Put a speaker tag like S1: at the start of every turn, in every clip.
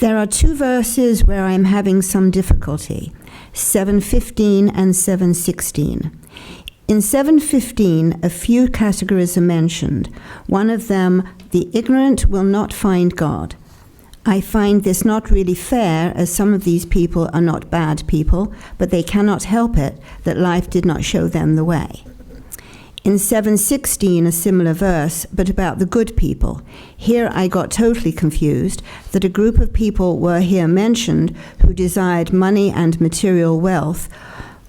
S1: There are two verses where I'm having some difficulty, 7:15 and 7:16. In 7:15, a few categories are mentioned. One of them, the ignorant will not find God. I find this not really fair, as some of these people are not bad people, but they cannot help it that life did not show them the way. In 7:16, a similar verse, but about the good people. Here I got totally confused that a group of people were here mentioned who desired money and material wealth.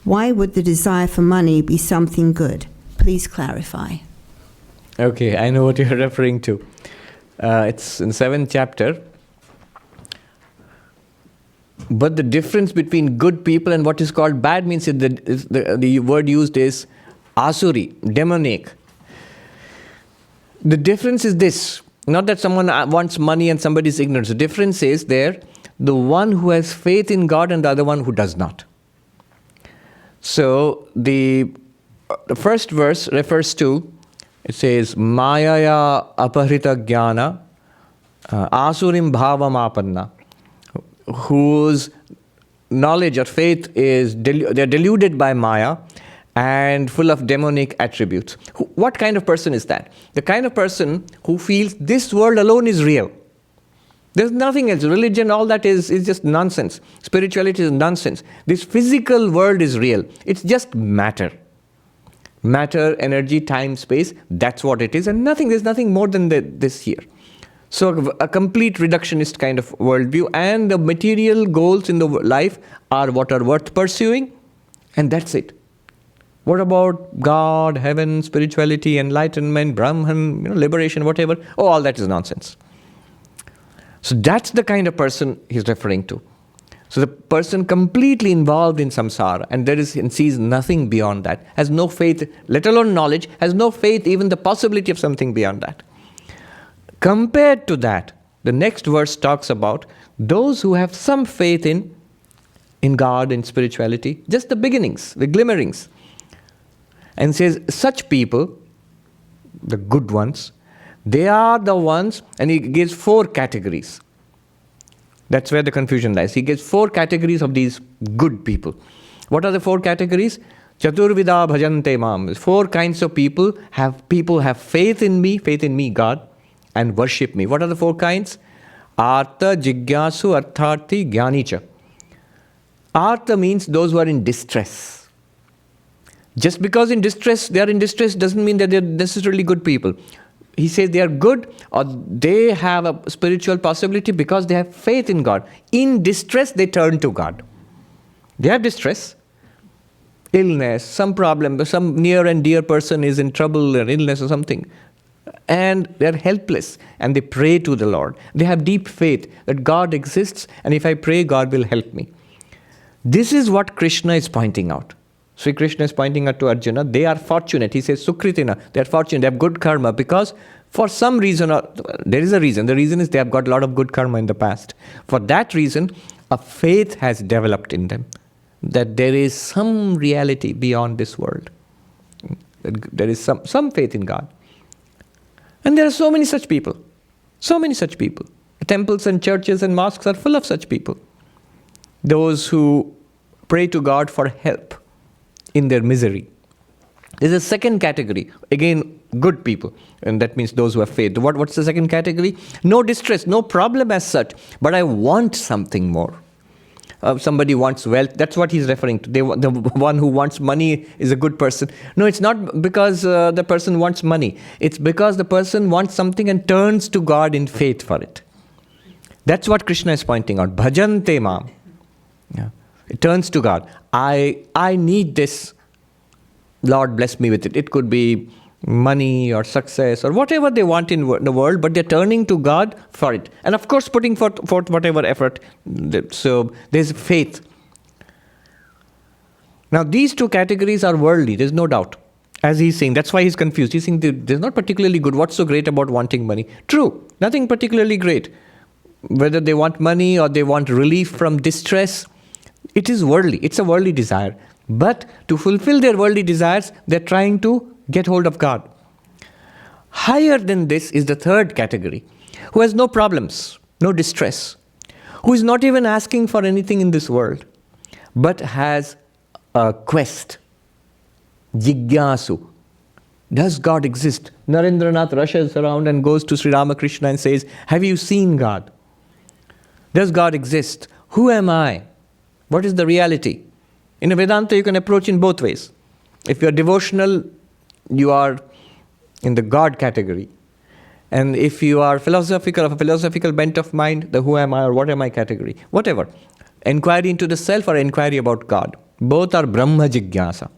S1: Why would the desire for money be something good? Please clarify.
S2: Okay, I know what you're referring to. It's in 7th chapter. But the difference between good people and what is called bad means the word used is asuri, demonic. The difference is this, not that someone wants money and somebody is ignorant. The difference is there, the one who has faith in God and the other one who does not. So the first verse refers to, it says, Mayaya aparita jnana asurim bhavamapanna, whose knowledge or faith is, they're deluded by Maya and full of demonic attributes. What kind of person is that? The kind of person who feels this world alone is real. There's nothing else. Religion, all that is just nonsense. Spirituality is nonsense. This physical world is real. It's just matter. Matter, energy, time, space, that's what it is. And there's nothing more than this here. So a complete reductionist kind of worldview, and the material goals in the life are what are worth pursuing, and that's it. What about God, heaven, spirituality, enlightenment, Brahman, liberation, whatever? Oh, all that is nonsense. So that's the kind of person he's referring to. So the person completely involved in samsara and sees nothing beyond that, has no faith, let alone knowledge, has no faith, even the possibility of something beyond that. Compared to that, the next verse talks about those who have some faith in God, in spirituality, just the beginnings, the glimmerings. And says, such people, the good ones, they are the ones, and he gives 4 categories. That's where the confusion lies. He gives 4 categories of these good people. What are the 4 categories? Chaturvida bhajante mam. 4 kinds of people have faith in me, God, and worship me. What are the 4 kinds? Artha, jigyasu, artharthi, jnanicha. Artha means those who are in distress. Just because they are in distress doesn't mean that they're necessarily good people. He says they are good, or they have a spiritual possibility because they have faith in God. In distress, they turn to God. They have distress, illness, some problem, some near and dear person is in trouble or illness or something, and they're helpless, and they pray to the Lord. They have deep faith that God exists, and if I pray, God will help me. This is what Krishna is pointing out. Sri Krishna is pointing out to Arjuna, they are fortunate. He says, Sukritina, they are fortunate, they have good karma, because for some reason, or there is a reason. The reason is they have got a lot of good karma in the past. For that reason, a faith has developed in them, that there is some reality beyond this world. There is some faith in God. And there are so many such people. So many such people. Temples and churches and mosques are full of such people. Those who pray to God for help in their misery. There's a second category, again, good people, and that means those who have faith. What's the second category? No distress, no problem as such, but I want something more. Somebody wants wealth, that's what he's referring to. The one who wants money is a good person. No, it's not because the person wants money. It's because the person wants something and turns to God in faith for it. That's what Krishna is pointing out. Bhajante mam. Yeah. It turns to God. I need this. Lord, bless me with it. It could be money or success or whatever they want in the world, but they're turning to God for it. And of course, putting forth whatever effort. So there's faith. Now, these 2 categories are worldly, there's no doubt. As he's saying, that's why he's confused. He's saying there's not particularly good. What's so great about wanting money? True, nothing particularly great. Whether they want money or they want relief from distress, it is worldly. It's a worldly desire. But to fulfill their worldly desires, they're trying to get hold of God. Higher than this is the 3rd category, who has no problems, no distress, who is not even asking for anything in this world, but has a quest. Jigyasu. Does God exist? Narendranath rushes around and goes to Sri Ramakrishna and says, have you seen God? Does God exist? Who am I? What is the reality? In a Vedanta, you can approach in both ways. If you are devotional, you are in the God category. And if you are philosophical, of a philosophical bent of mind, the who am I or what am I category. Whatever. Inquiry into the self or inquiry about God. Both are Brahma Jigyasa.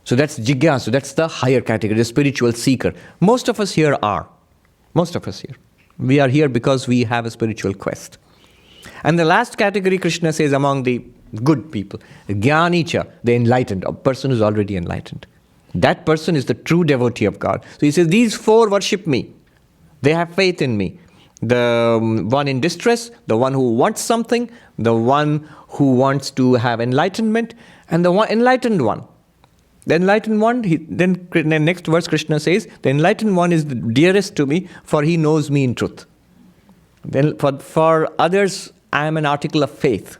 S2: So that's Jigyasu, that's the higher category, the spiritual seeker. Most of us here are. Most of us here. We are here because we have a spiritual quest. And the last category, Krishna says, among the good people, Jnanicha, the enlightened, a person who is already enlightened. That person is the true devotee of God. So he says, these four worship me. They have faith in me. The one in distress, the one who wants something, the one who wants to have enlightenment, and the one enlightened one. The enlightened one, then next verse Krishna says, the enlightened one is the dearest to me, for he knows me in truth. Then for others, I am an article of faith.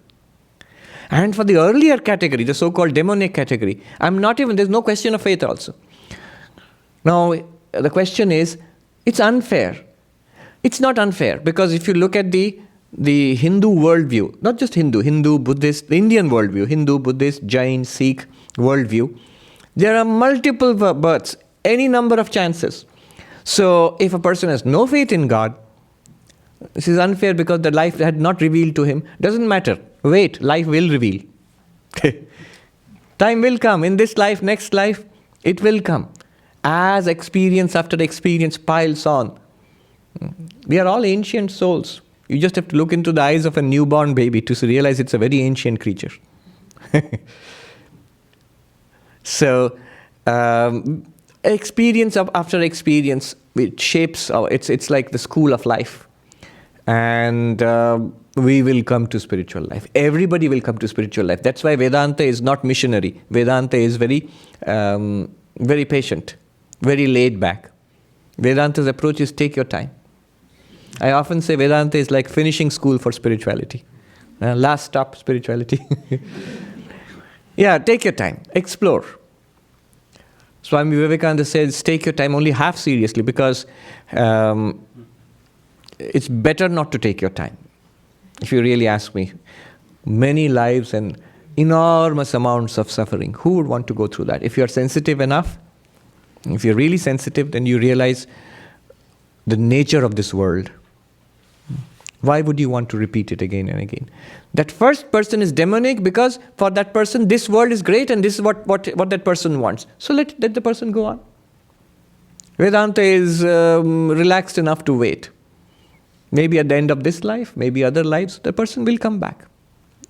S2: And for the earlier category, the so-called demonic category, there's no question of faith also. Now, the question is, it's unfair. It's not unfair, because if you look at the Hindu worldview, not just Hindu, Buddhist, the Indian worldview, Hindu, Buddhist, Jain, Sikh worldview, there are multiple births, any number of chances. So if a person has no faith in God, this is unfair because the life had not revealed to him. Doesn't matter. Wait, life will reveal. Time will come. In this life, next life, it will come. As experience after experience piles on. We are all ancient souls. You just have to look into the eyes of a newborn baby to realize it's a very ancient creature. So, experience after experience, it shapes it's like the school of life. And we will come to spiritual life. Everybody will come to spiritual life. That's why Vedanta is not missionary. Vedanta is very, very patient, very laid back. Vedanta's approach is take your time. I often say Vedanta is like finishing school for spirituality. Last stop, spirituality. Yeah, take your time, explore. Swami Vivekananda says, take your time only half seriously, because it's better not to take your time. If you really ask me, many lives and enormous amounts of suffering, who would want to go through that? If you are sensitive enough, if you're really sensitive, then you realize the nature of this world. Why would you want to repeat it again and again? That first person is demonic because for that person, this world is great and this is what that person wants. So let the person go on. Vedanta is relaxed enough to wait. Maybe at the end of this life, maybe other lives, the person will come back.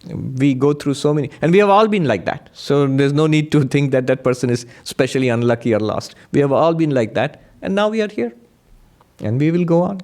S2: We go through so many, and we have all been like that. So there's no need to think that that person is specially unlucky or lost. We have all been like that, and now we are here. And we will go on.